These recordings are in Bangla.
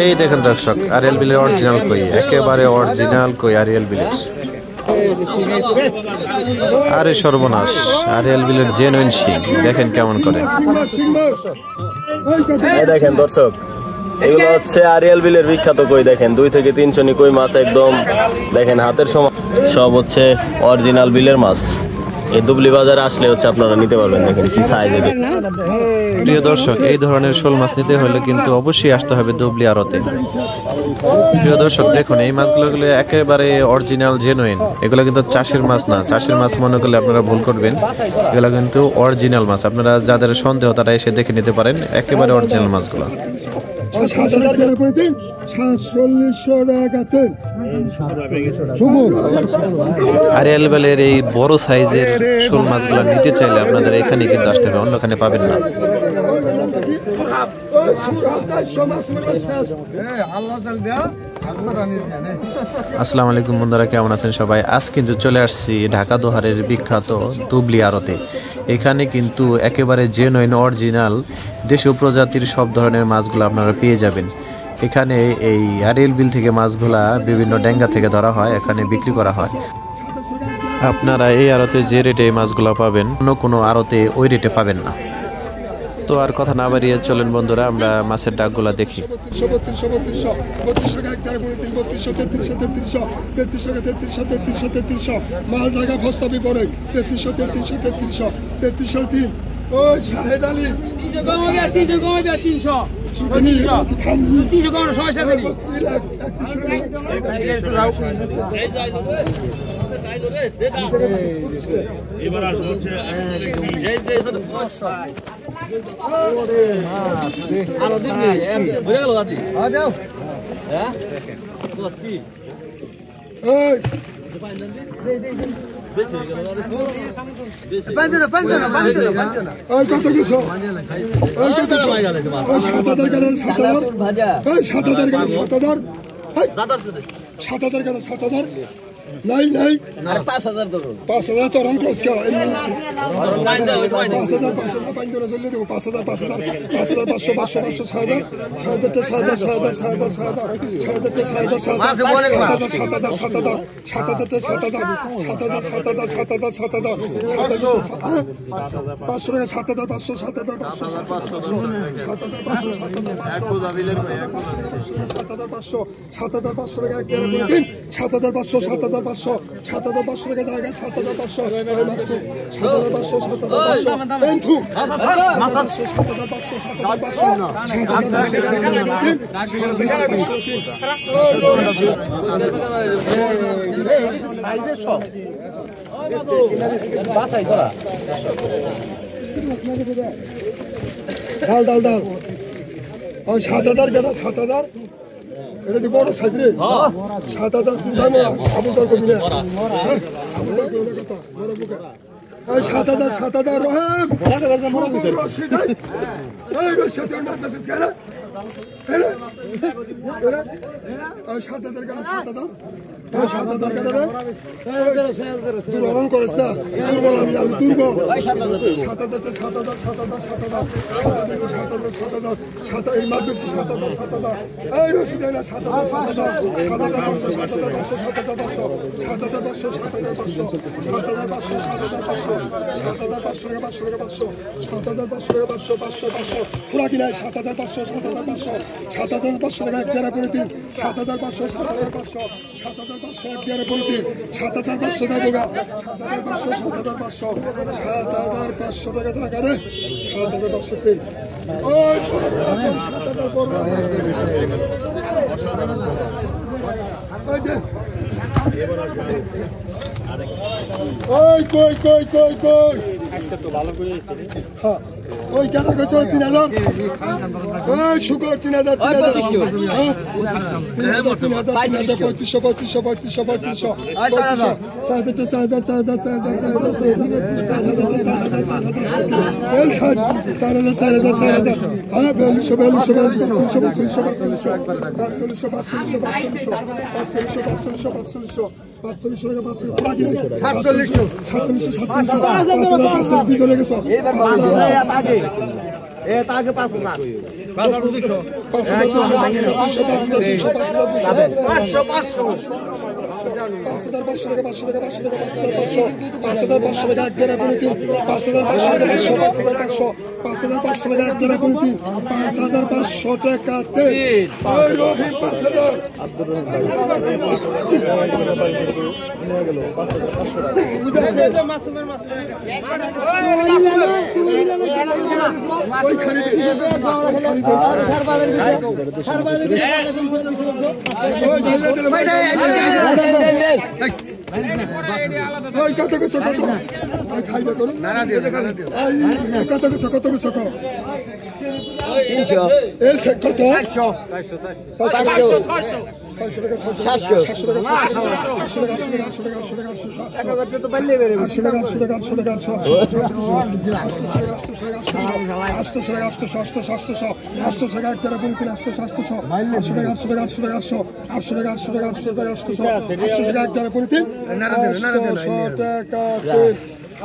এই দেখেন দর্শক, আরিয়াল বিলের অরিজিনাল কই, একেবারে অরিজিনাল কই আরিয়াল বিলের। আরে সর্বনাশ, আরিয়াল বিলের জেনুইন শিং দেখেন কেমন করে। দেখেন দর্শক, এগুলো হচ্ছে আরিয়াল বিলের বিখ্যাত কই। দেখেন 2 থেকে 300 নি কই মাছ, একদম দেখেন হাতের সমান, সব হচ্ছে অরিজিনাল বিলের মাছ। এই দুবলি বাজারে আসলে হচ্ছে আপনারা নিতে পারবেন। দেখেন কি সাইজ। প্রিয় দর্শক, এই ধরনের শোল মাছ নিতে হলে কিন্তু অবশ্যই আসতে হবে দুবলি আড়তে। প্রিয় দর্শক দেখুন, এই মাছগুলো একেবারে অরিজিনাল জেনুইন। এগুলো কিন্তু চাষের মাছ না, চাষের মাছ মনে করলে আপনারা ভুল করবেন। এগুলো কিন্তু অরিজিনাল মাছ। আপনারা যাদের সন্দেহ তারা এসে দেখে নিতে পারেন, একেবারে অরিজিনাল মাছগুলো। আরিয়াল বিলের এই বড় সাইজের শোল মাছগুলো নিতে চাইলে আপনাদের এখানে কিন্তু আসতে হবে, অন্যখানে পাবেন না। আসসালামু আলাইকুম বন্ধুরা, কেমন আছেন সবাই? আজ কিন্তু চলে আসছি ঢাকা দোহারের বিখ্যাত দুবলি আড়তে। এখানে কিন্তু একেবারে জেনুইন অরিজিনাল দেশীয় প্রজাতির সব ধরনের মাছগুলো আপনারা পেয়ে যাবেন। এখানে এই আরিয়াল বিল থেকে মাছগুলা বিভিন্ন ডেঙ্গা থেকে ধরা হয়, এখানে বিক্রি করা হয়। আপনারা এই আড়তে যে রেটে এই মাছগুলো পাবেন, অন্য কোনো আড়তে ওই রেটে পাবেন না। তো আর কথা না বাড়িয়ে চলেন বন্ধুরা, আমরা মাছের ডাকগুলা দেখি। মাল জায়গা ফস্তাবি পড়ে 3300 নাই নাই 5000 তরম কষ্ট 5000 পাইন ধরে চলে দেব 5000 500 6000 7500 টাকা জায়গা 7500 ডাল 7000 কেনা 7000 এটা দি বড় সাইজ রে 7000 কুদাই মারা আবুদার কবিলে আবুদার কবিলে কত বড় বুকে 7000 রহিম বড় বুকে রশিদ এই রশিদ এর মাছ আছে কেন হেলে 7000 কেনা 7000 7000 কেনা রে দুর্বল করিস না দুর্বল আমি দুর্বল 7000 এই মাছ বেশি 7000 এই রশিদ না 7000 পুরা কিনা 7500 টাকা এক দেড়া করে দিন 7500 এক দেড়া করে দিন 7500 টাকা বোগা 7500 টাকা টাকা রে 7500 তিন ওই 7000 করব ওই দে ওই কই একটা তো ভালো করে হ্যাঁ ওই কেনা কইছ 3000 ওই শুকর 3000 500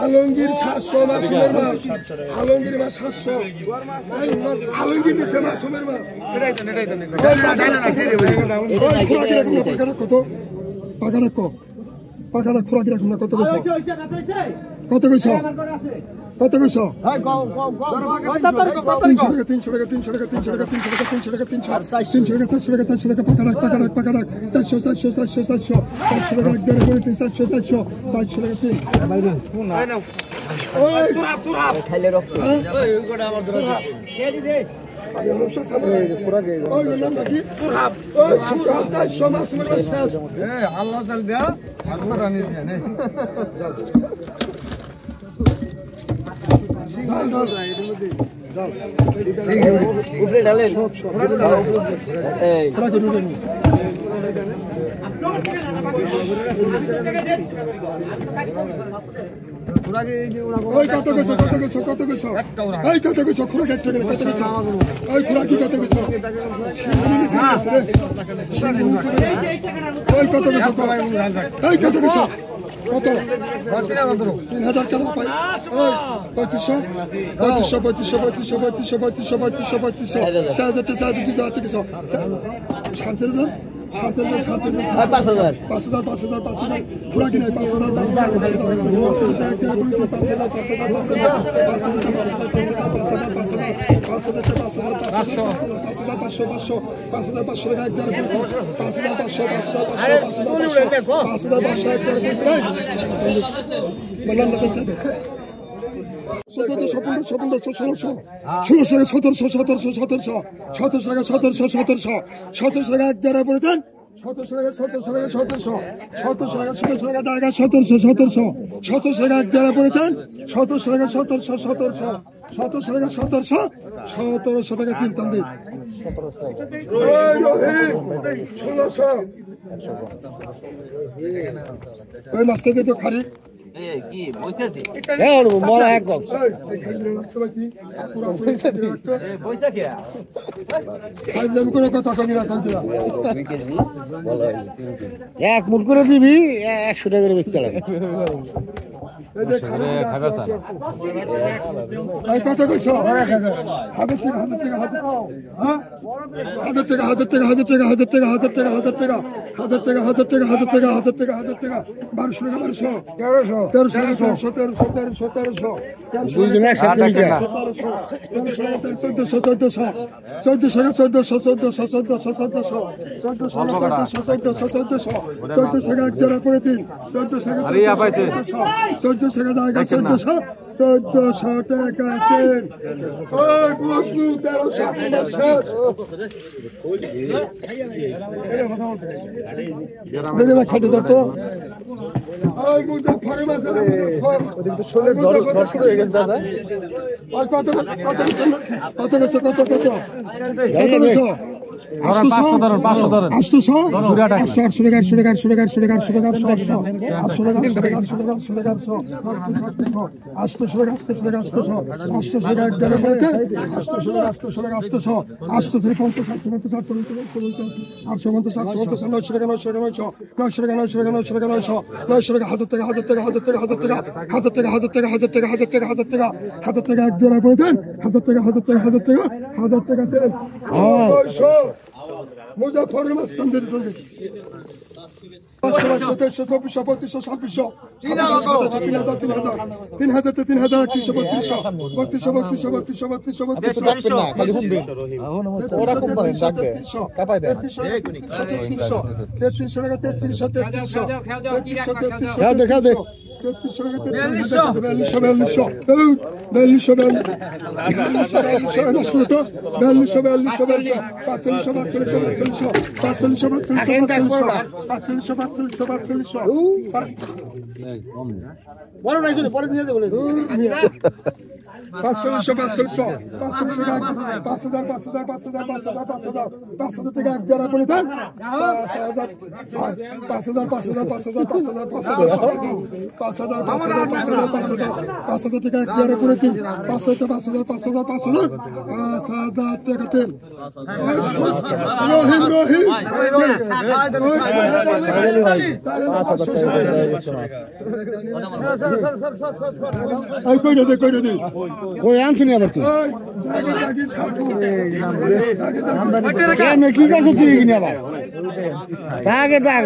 আলমগীর 700 মাসুমের মাছ আলমগীর মাছ 700 আলমগীর নিচে মাসুমের মাছ খোরাকি রাখুন না কত পাকারা খোরাকি রাখুন না কত কইছ কত কইছ 300 টাকা 300 টাকা 300 টাকা 300 টাকা 300 টাকা 300 টাকা 300 টাকা 300 টাকা 400 টাকা 400 টাকা পাকা রাখ 400 টাকা একবারে করে 400 টাকা 3 বাইরে ওই সুরাব খাইলে রক্ত ওই গোটা আমার ধরে দে ওই নাম নাকি সুরাব ওই সুরাব 400 মাস আল্লাহ চাল দেয়া আর ওটা নিয়ে দেন উপরে ঢালেন ওই কত কইছ খুরা কত কইছ ওই খুরা কি কত কইছ ওই কত কইছ ওই কত কইছ কত 3000 টাকা পাই ওই 5,000 খুরা কি নাই 5,000 1700 টাকা তিন টান দিই ওই মাছটা দিয়ে তো খারি কি পয়সা দি মরা এক বক্স পয়সা কে খাইলাম কোনো কথা কমি না এক মুঠ করে দিবি 100 টাকা করে বেচতে লাগে কত কইছ 1400 টাকা কেন ওই বুঝলু 1300 দেবে খাটে তো ওই বুঝা ফারে মাসে ওদিকে শোলে ঝড় শুরু হয়ে গেছে দাদা আর কত মুজাফর মাস তন্দুরি তন্দুরি ওই আনছিনি আবার তুই কি করছো তুই এখানে আবার দাগে দাগ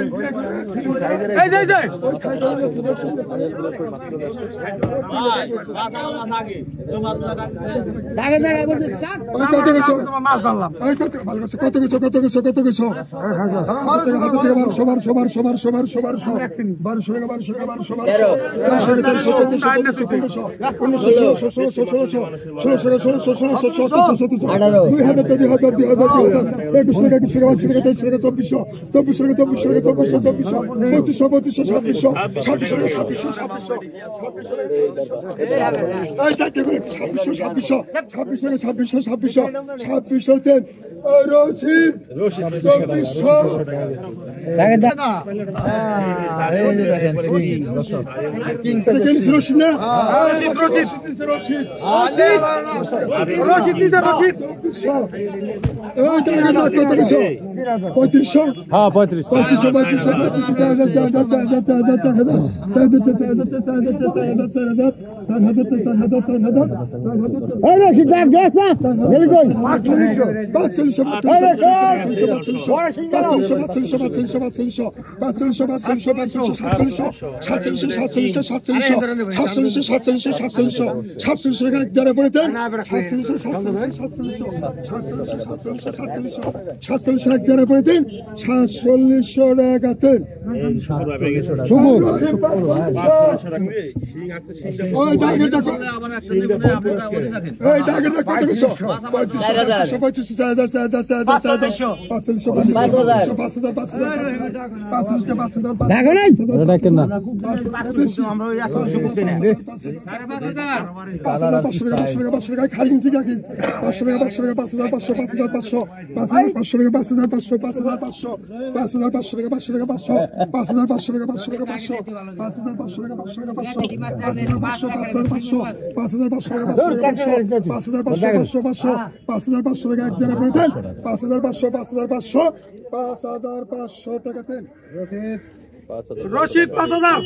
রশিদ 5000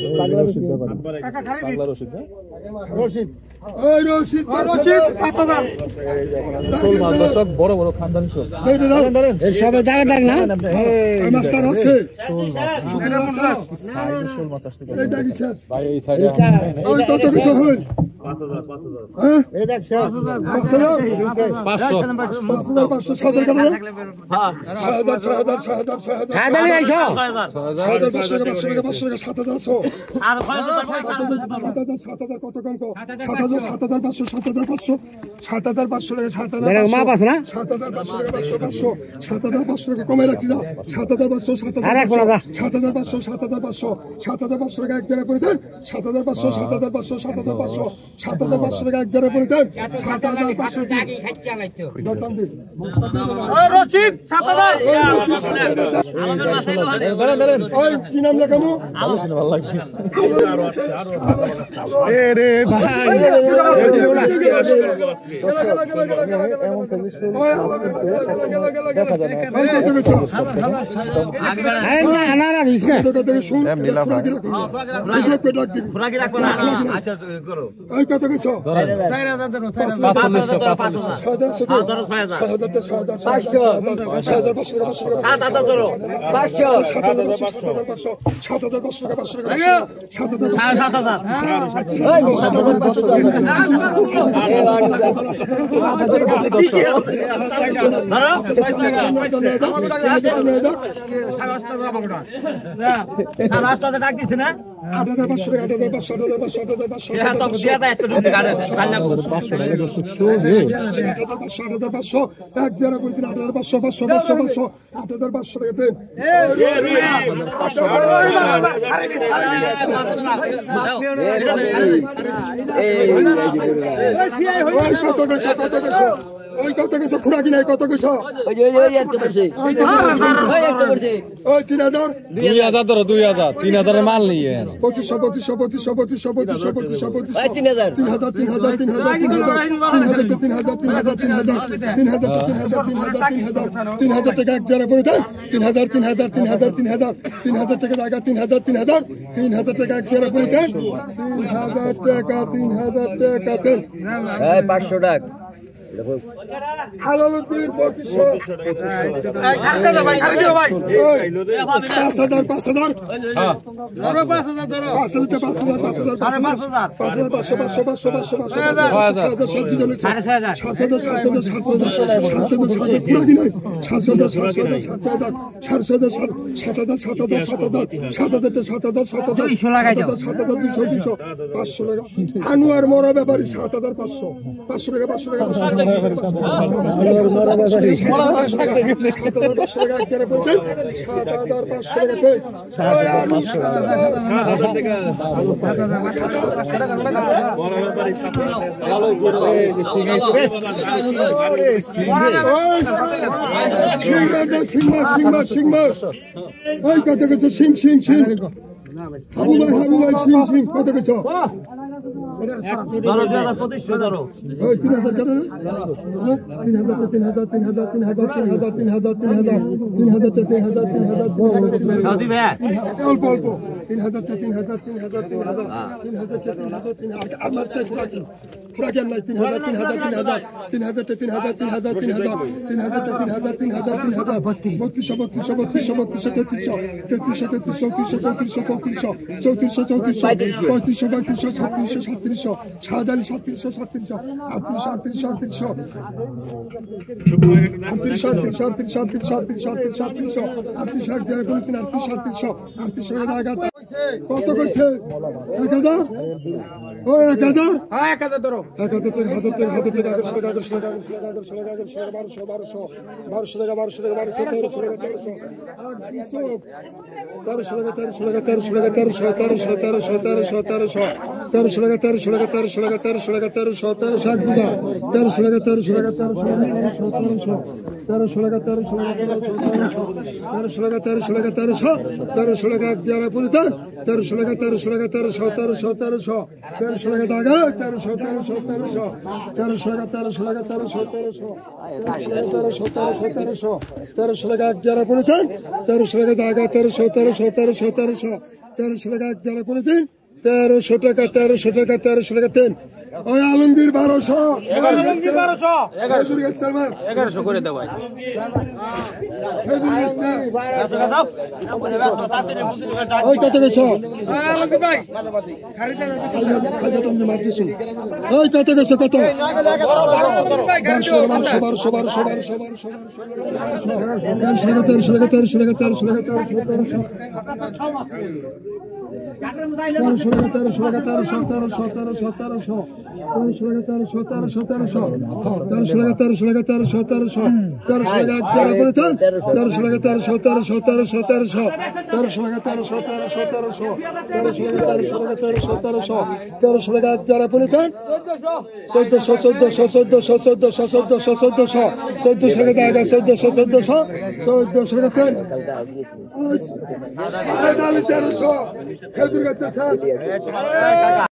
শোল মাছ দর্শক বড় বড় খানদানি শোল সবাই দাগে দাগ না মাস্টার আছে সাইজের শোল মাছ আসছে এই দাগিছে ভাই এই সাইডে ওই কত কিছু হল 5000 এই দেখ 500 সাদের কাছে হ্যাঁ 6000 আইছো 7000 আর 7000 কত কম কো 7500 মাপ আছে না 7500 টাকা কমে রাখছি দাও 7500 আর এক বলা 7500 টাকা এক জায়গায় করে দেন 7500 7,500 টাকা এক জোড়া পড়ে দেন 7,500 কি নাম লেখানো কত গেছো খুরাকি নাই কত গেছো 2000 ধরো 2000 3000 এর মাল নিয়ে 3,000 টাকা এক জোড়া পড়ে দেন 3,000 টাকা জায়গা 3,000 টাকা এক জোড়া পড়ে দেন 3,000 টাকা দেন 500 টাকা আলালুদ্দিন 5,000 আনোয়ার মরা ব্যাপারী 7,500 500 টাকা 500 টাকা কত কিছু কত কইছে 1,000 ও 1,000 1,000 ধরো 1,000 ওই আলমগীর 1200 করে দাও ভাই ওই কত গেছো ওই কত গেছো কত 1200